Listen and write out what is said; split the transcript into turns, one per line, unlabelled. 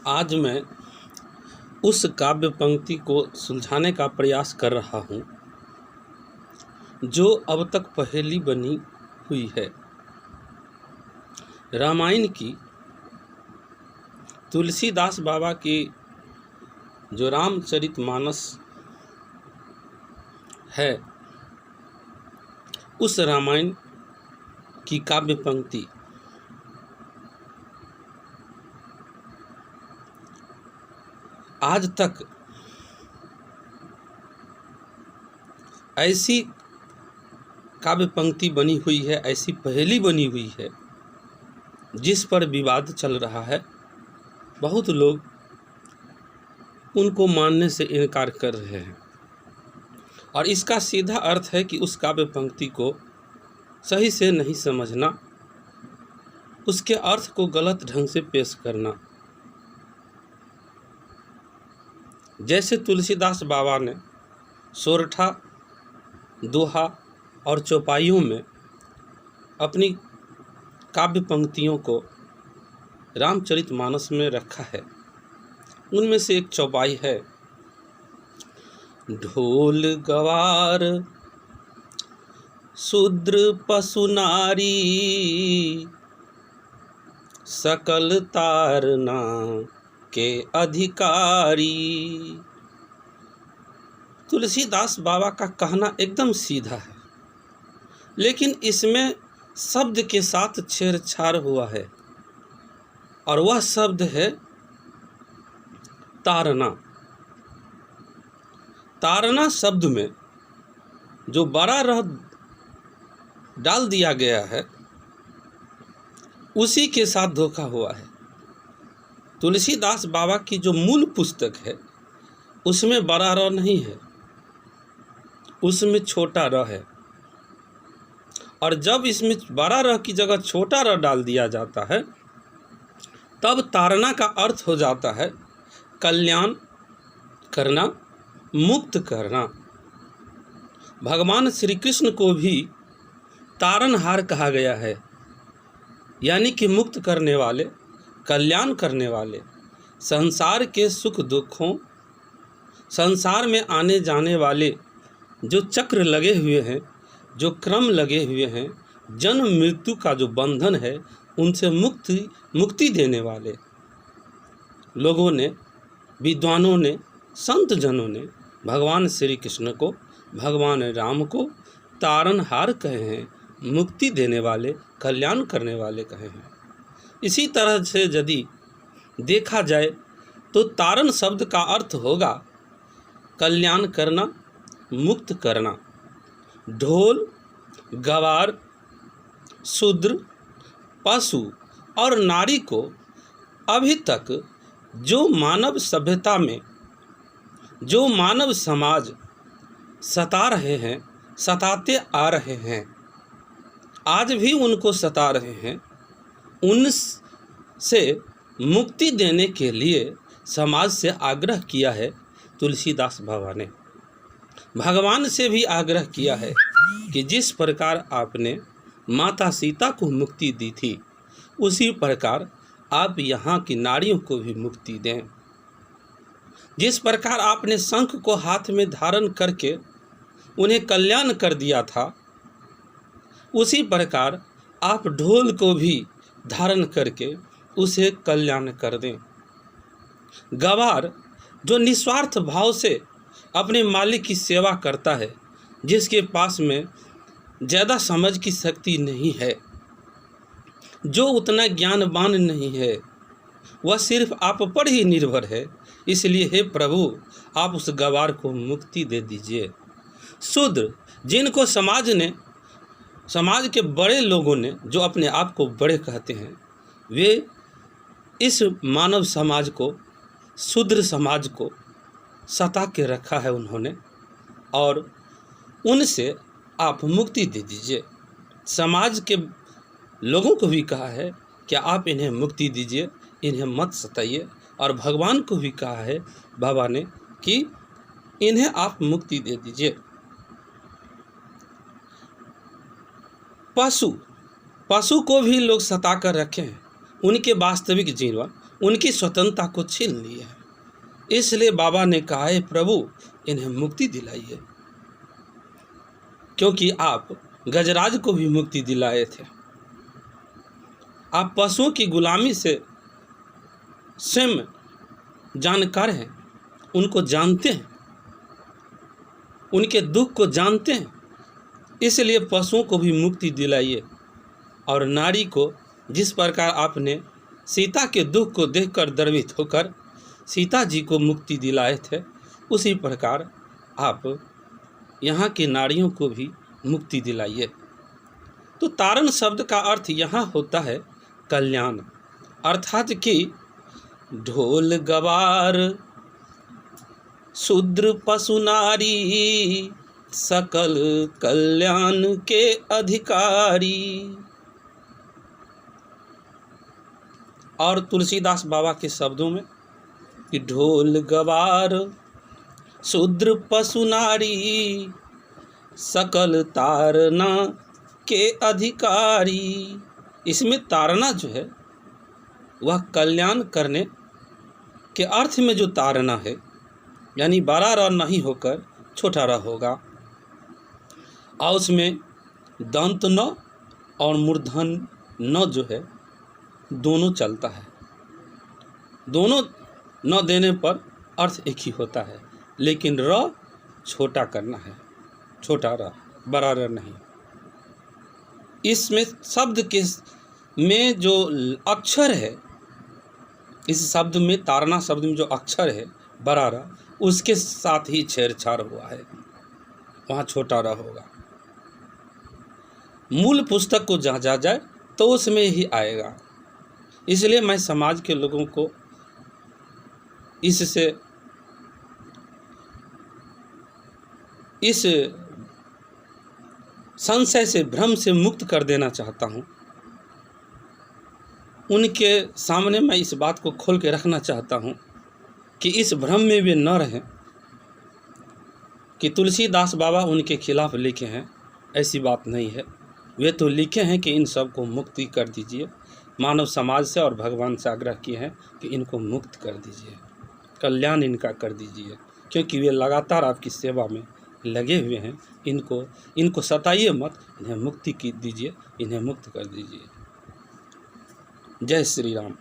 आज मैं उस काव्य पंक्ति को सुलझाने का प्रयास कर रहा हूँ जो अब तक पहेली बनी हुई है। रामायण की तुलसीदास बाबा की जो रामचरितमानस है, उस रामायण की काव्य पंक्ति आज तक ऐसी काव्य पंक्ति बनी हुई है, ऐसी पहेली बनी हुई है जिस पर विवाद चल रहा है। बहुत लोग उनको मानने से इनकार कर रहे हैं और इसका सीधा अर्थ है कि उस काव्य पंक्ति को सही से नहीं समझना, उसके अर्थ को गलत ढंग से पेश करना। जैसे तुलसीदास बाबा ने सोरठा, दोहा और चौपाइयों में अपनी काव्य पंक्तियों को रामचरितमानस में रखा है। उनमें से एक चौपाई है, ढोल गवार शूद्र पशु नारी सकल तारना के अधिकारी। तुलसीदास बाबा का कहना एकदम सीधा है, लेकिन इसमें शब्द के साथ छेड़छाड़ हुआ है और वह शब्द है तारना। तारना शब्द में जो बड़ा र डाल दिया गया है, उसी के साथ धोखा हुआ है। तुलसीदास बाबा की जो मूल पुस्तक है उसमें बड़ा र नहीं है, उसमें छोटा र है। और जब इसमें बड़ा र की जगह छोटा र डाल दिया जाता है, तब तारना का अर्थ हो जाता है कल्याण करना, मुक्त करना। भगवान श्री कृष्ण को भी तारनहार कहा गया है, यानी कि मुक्त करने वाले, कल्याण करने वाले। संसार के सुख दुखों, संसार में आने जाने वाले जो चक्र लगे हुए हैं, जो क्रम लगे हुए हैं, जन्म मृत्यु का जो बंधन है, उनसे मुक्ति देने वाले लोगों ने, विद्वानों ने, संत जनों ने भगवान श्री कृष्ण को, भगवान राम को तारनहार कहे हैं, मुक्ति देने वाले, कल्याण करने वाले कहे हैं। इसी तरह से यदि देखा जाए तो तारन शब्द का अर्थ होगा कल्याण करना, मुक्त करना। ढोल, गवार, शूद्र, पशु और नारी को अभी तक जो मानव सभ्यता में, जो मानव समाज सता रहे हैं, सताते आ रहे हैं, आज भी उनको सता रहे हैं, उनसे मुक्ति देने के लिए समाज से आग्रह किया है तुलसीदास बाबा ने। भगवान से भी आग्रह किया है कि जिस प्रकार आपने माता सीता को मुक्ति दी थी, उसी प्रकार आप यहाँ की नारियों को भी मुक्ति दें। जिस प्रकार आपने शंख को हाथ में धारण करके उन्हें कल्याण कर दिया था, उसी प्रकार आप ढोल को भी धारण करके उसे कल्याण कर दें। गवार जो निस्वार्थ भाव से अपने मालिक की सेवा करता है, जिसके पास में ज़्यादा समझ की शक्ति नहीं है, जो उतना ज्ञानवान नहीं है, वह सिर्फ आप पर ही निर्भर है, इसलिए हे प्रभु आप उस गवार को मुक्ति दे दीजिए। शूद्र जिनको समाज के बड़े लोगों ने, जो अपने आप को बड़े कहते हैं, वे इस मानव समाज को, शूद्र समाज को सता के रखा है उन्होंने, और उनसे आप मुक्ति दे दीजिए। समाज के लोगों को भी कहा है कि आप इन्हें मुक्ति दीजिए, इन्हें मत सताइए। और भगवान को भी कहा है बाबा ने कि इन्हें आप मुक्ति दे दीजिए। पशु को भी लोग सता कर रखे हैं, उनके वास्तविक जीवन, उनकी स्वतंत्रता को छीन लिया है। इसलिए बाबा ने कहा है प्रभु इन्हें मुक्ति दिलाइए, क्योंकि आप गजराज को भी मुक्ति दिलाए थे। आप पशुओं की गुलामी से स्वयं जानकार हैं, उनको जानते हैं, उनके दुख को जानते हैं, इसलिए पशुओं को भी मुक्ति दिलाइए। और नारी को जिस प्रकार आपने सीता के दुख को देखकर द्रवित होकर सीता जी को मुक्ति दिलाए थे, उसी प्रकार आप यहाँ की नारियों को भी मुक्ति दिलाइए। तो तारण शब्द का अर्थ यहाँ होता है कल्याण, अर्थात कि ढोल गवार शूद्र पशु नारी सकल कल्याण के अधिकारी। और तुलसीदास बाबा के शब्दों में कि ढोल गवार शूद्र पशु नारी सकल तारना के अधिकारी। इसमें तारना जो है वह कल्याण करने के अर्थ में जो तारना है, यानी बड़ा र नहीं होकर छोटा र होगा, और उसमें दंत न और मूर्धन न जो है दोनों चलता है। दोनों न देने पर अर्थ एक ही होता है, लेकिन र छोटा करना है, छोटा र, बड़ा र नहीं। इसमें शब्द के में जो अक्षर है, इस शब्द में तारना शब्द में जो अक्षर है बड़ा र, उसके साथ ही छेड़छाड़ हुआ है, वहाँ छोटा र होगा। मूल पुस्तक को जहाँ जा जाए तो उसमें ही आएगा। इसलिए मैं समाज के लोगों को इससे इस संशय से, भ्रम से मुक्त कर देना चाहता हूँ। उनके सामने मैं इस बात को खोल के रखना चाहता हूँ कि इस भ्रम में वे न रहें कि तुलसीदास बाबा उनके खिलाफ लिखे हैं। ऐसी बात नहीं है। वे तो लिखे हैं कि इन सब को मुक्ति कर दीजिए, मानव समाज से और भगवान से आग्रह किए हैं कि इनको मुक्त कर दीजिए, कल्याण इनका कर दीजिए, क्योंकि वे लगातार आपकी सेवा में लगे हुए हैं। इनको सताइए मत, इन्हें मुक्ति की दीजिए, इन्हें मुक्त कर दीजिए। जय श्री राम।